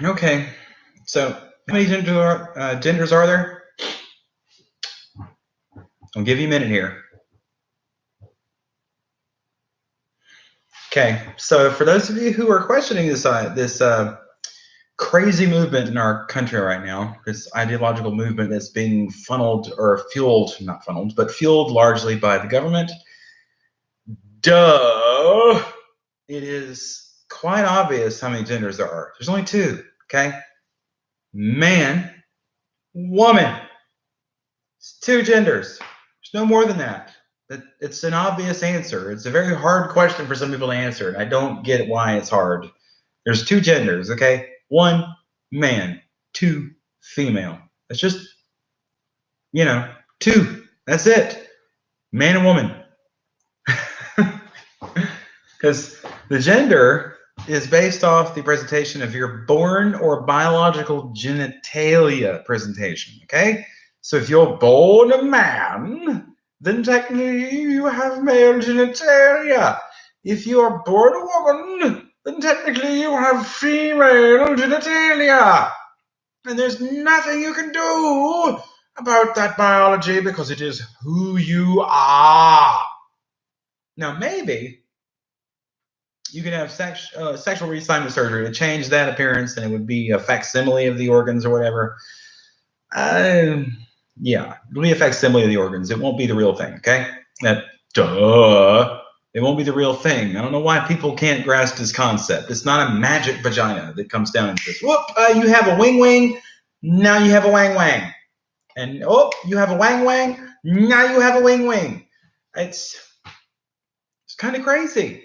Okay. So how many genders are there? I'll give you a minute here. Okay. So for those of you who are questioning this crazy movement in our country right now, this ideological movement that's being funneled or fueled, not funneled, but fueled largely by the government, duh, it is quite obvious how many genders there are. There's only two, okay? Man, woman. It's two genders. There's no more than that. It's an obvious answer. It's a very hard question for some people to answer, and I don't get why it's hard. There's two genders, okay? One, man. Two, female. It's just, two. That's it. Man and woman. Because the gender is based off the presentation of your born or biological genitalia presentation, okay? So if you're born a man, then technically you have male genitalia. If you are born a woman, then technically you have female genitalia. And there's nothing you can do about that biology because it is who you are. Now, maybe you can have sexual reassignment surgery to change that appearance, and it would be a facsimile of the organs or whatever. Yeah, it'll be a facsimile of the organs. It won't be the real thing, okay? Duh. It won't be the real thing. I don't know why people can't grasp this concept. It's not a magic vagina that comes down and says, whoop, you have a wing wing, now you have a wang wang. And, oh, you have a wang wang, now you have a wing wing. It's kind of crazy.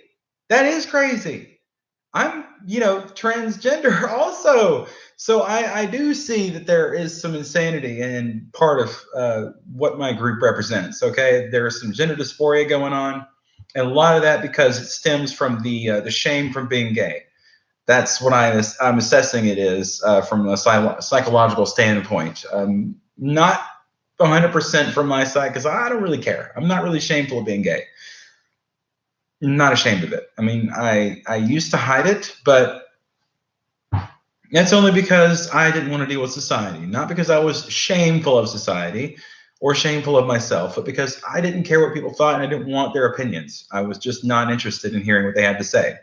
That is crazy. I'm, transgender also. So I do see that there is some insanity in part of what my group represents. Okay, there is some gender dysphoria going on, and a lot of that because it stems from the shame from being gay. That's what I'm assessing it is from a psychological standpoint. Not 100% from my side because I don't really care. I'm not really shameful of being gay. Not ashamed of it. I mean, I used to hide it, but that's only because I didn't want to deal with society. Not because I was shameful of society or shameful of myself, but because I didn't care what people thought and I didn't want their opinions. I was just not interested in hearing what they had to say.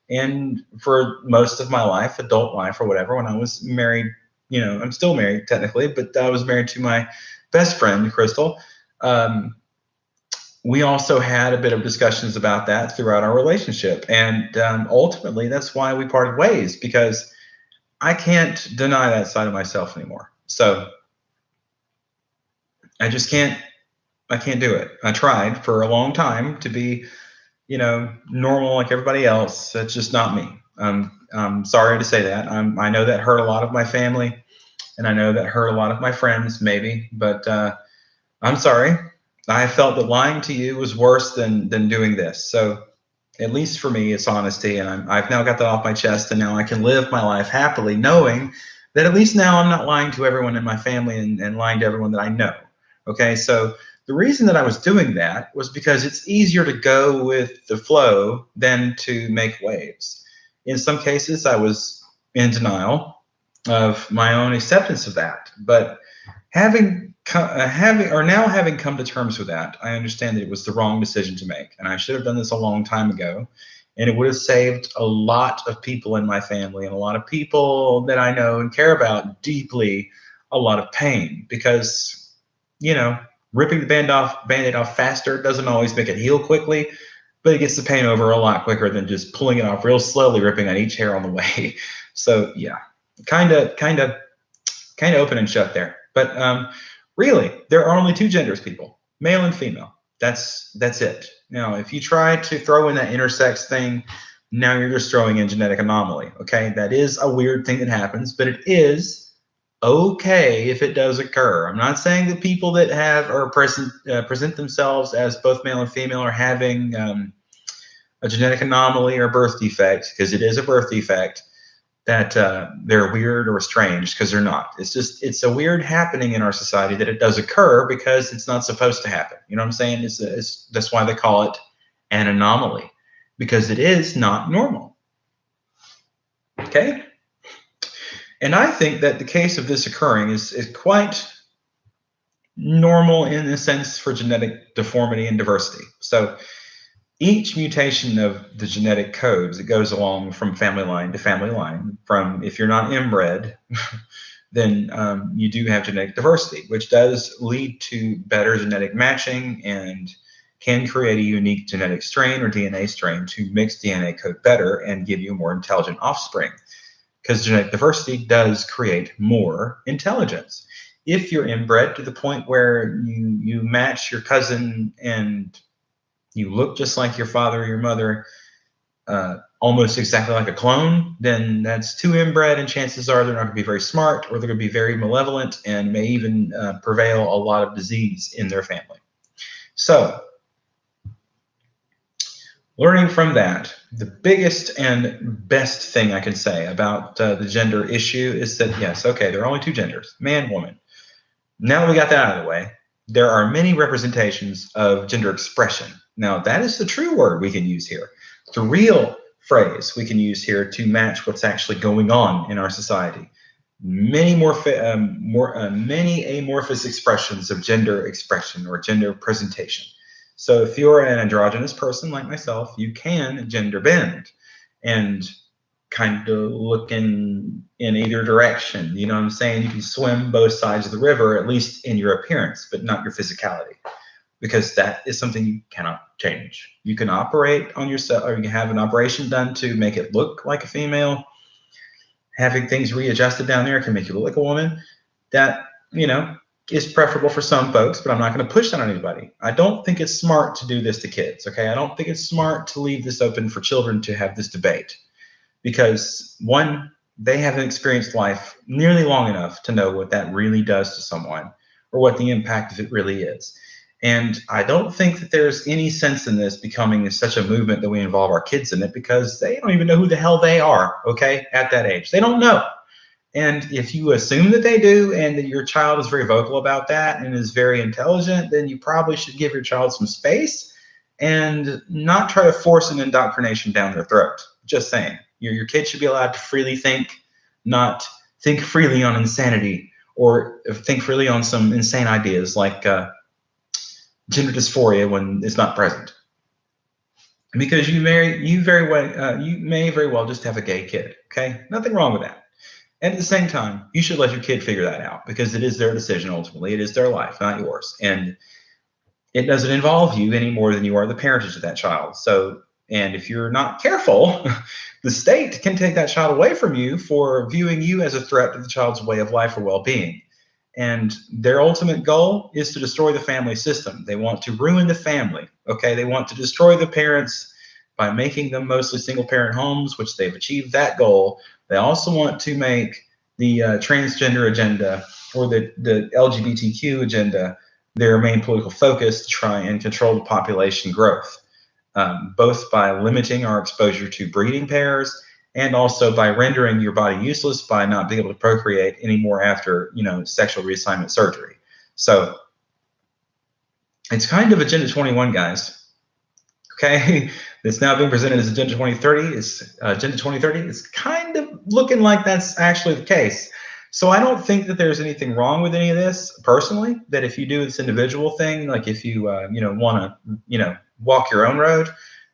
And for most of my life, adult life or whatever, when I was married, I'm still married technically, but I was married to my best friend, Crystal. We also had a bit of discussions about that throughout our relationship. And ultimately, that's why we parted ways, because I can't deny that side of myself anymore. So I just can't do it. I tried for a long time to be, normal like everybody else. That's just not me. I'm sorry to say that. I know that hurt a lot of my family, and I know that hurt a lot of my friends, maybe, but I'm sorry. I felt that lying to you was worse than doing this. So at least for me, it's honesty, and I've now got that off my chest, and now I can live my life happily, knowing that at least now I'm not lying to everyone in my family and lying to everyone that I know. Okay, so the reason that I was doing that was because it's easier to go with the flow than to make waves. In some cases, I was in denial of my own acceptance of that, but having come to terms with that, I understand that it was the wrong decision to make, and I should have done this a long time ago, and it would have saved a lot of people in my family and a lot of people that I know and care about deeply a lot of pain, because ripping the band-aid off faster doesn't always make it heal quickly, but it gets the pain over a lot quicker than just pulling it off real slowly, ripping on each hair on the way. So yeah, kind of open and shut there. But really, there are only two genders, people, male and female. That's it. Now, if you try to throw in that intersex thing, now you're just throwing in genetic anomaly. Okay, that is a weird thing that happens, but it is okay if it does occur. I'm not saying that people that have or present themselves as both male and female are having a genetic anomaly or birth defect, because it is a birth defect, that they're weird or strange, because they're not. It's a weird happening in our society that it does occur because it's not supposed to happen. You know what I'm saying? That's why they call it an anomaly, because it is not normal. Okay? And I think that the case of this occurring is quite normal in a sense for genetic deformity and diversity. So each mutation of the genetic codes, it goes along from family line to family line. From if you're not inbred, then you do have genetic diversity, which does lead to better genetic matching and can create a unique genetic strain or DNA strain to mix DNA code better and give you more intelligent offspring. Because genetic diversity does create more intelligence. If you're inbred to the point where you match your cousin and you look just like your father or your mother, almost exactly like a clone, then that's too inbred, and chances are they're not going to be very smart, or they're going to be very malevolent and may even prevail a lot of disease in their family. So, learning from that, the biggest and best thing I can say about the gender issue is that, yes, okay, there are only two genders, man, woman. Now that we got that out of the way, there are many representations of gender expression. Now, that is the true word we can use here. The real phrase we can use here to match what's actually going on in our society. Many amorphous expressions of gender expression or gender presentation. So if you're an androgynous person like myself, you can gender bend and kind of look in either direction. You know what I'm saying? You can swim both sides of the river, at least in your appearance, but not your physicality, because that is something you cannot change. You can operate on yourself, or you can have an operation done to make it look like a female. Having things readjusted down there can make you look like a woman. That, is preferable for some folks, but I'm not going to push that on anybody. I don't think it's smart to do this to kids, okay? I don't think it's smart to leave this open for children to have this debate. Because one, they haven't experienced life nearly long enough to know what that really does to someone or what the impact of it really is. And I don't think that there's any sense in this becoming such a movement that we involve our kids in it, because they don't even know who the hell they are, okay, at that age. They don't know. And if you assume that they do and that your child is very vocal about that and is very intelligent, then you probably should give your child some space and not try to force an indoctrination down their throat. Just saying. Your kid should be allowed to freely think, not think freely on insanity or think freely on some insane ideas like gender dysphoria when it's not present. Because you may very well just have a gay kid. Okay, nothing wrong with that. And at the same time, you should let your kid figure that out, because it is their decision ultimately. It is their life, not yours, and it doesn't involve you any more than you are the parentage of that child. So, and if you're not careful, the state can take that child away from you for viewing you as a threat to the child's way of life or well-being. And their ultimate goal is to destroy the family system. They want to ruin the family. Okay, they want to destroy the parents by making them mostly single-parent homes, which they've achieved that goal. They also want to make the transgender agenda or the LGBTQ agenda their main political focus to try and control the population growth, both by limiting our exposure to breeding pairs and also by rendering your body useless by not being able to procreate anymore after, sexual reassignment surgery. So it's kind of Agenda 21, guys. Okay, it's now being presented as Agenda 2030. Agenda 2030. It's kind of looking like that's actually the case. So I don't think that there's anything wrong with any of this personally. That if you do this individual thing, like if you want to walk your own road,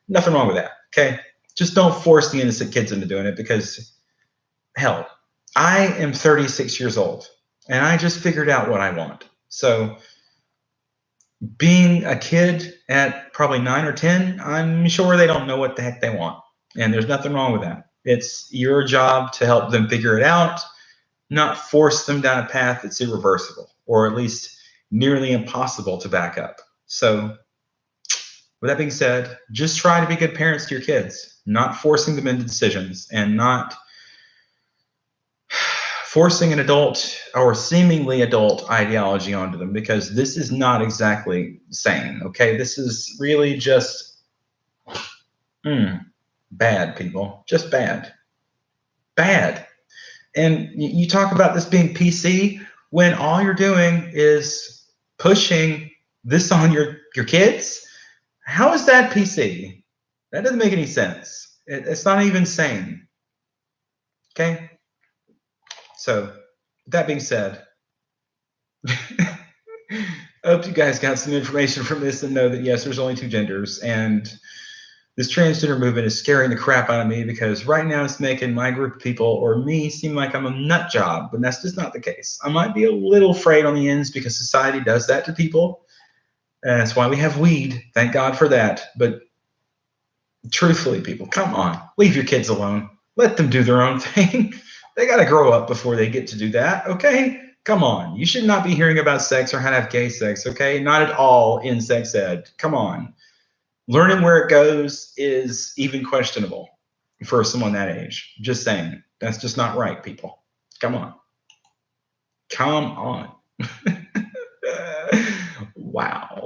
nothing wrong with that. Okay, just don't force the innocent kids into doing it, because hell, I am 36 years old and I just figured out what I want. So being a kid at probably 9 or 10, I'm sure they don't know what the heck they want, and there's nothing wrong with that. It's your job to help them figure it out, not force them down a path that's irreversible, or at least nearly impossible to back up. So with that being said, just try to be good parents to your kids, not forcing them into decisions and not forcing an adult or seemingly adult ideology onto them, because this is not exactly sane. Okay, this is really just bad, people. Just bad. And you talk about this being PC when all you're doing is pushing this on your kids. How is that PC? That doesn't make any sense. It's not even sane. Okay. So, that being said, I hope you guys got some information from this and know that yes, there's only two genders, and this transgender movement is scaring the crap out of me because right now it's making my group of people or me seem like I'm a nut job, but that's just not the case. I might be a little frayed on the ends because society does that to people. And that's why we have weed. Thank God for that. But truthfully, people, come on, leave your kids alone. Let them do their own thing. They got to grow up before they get to do that, okay? Come on. You should not be hearing about sex or how to have gay sex, okay? Not at all in sex ed. Come on. Learning where it goes is even questionable for someone that age. Just saying. That's just not right, people. Come on. Come on. Wow.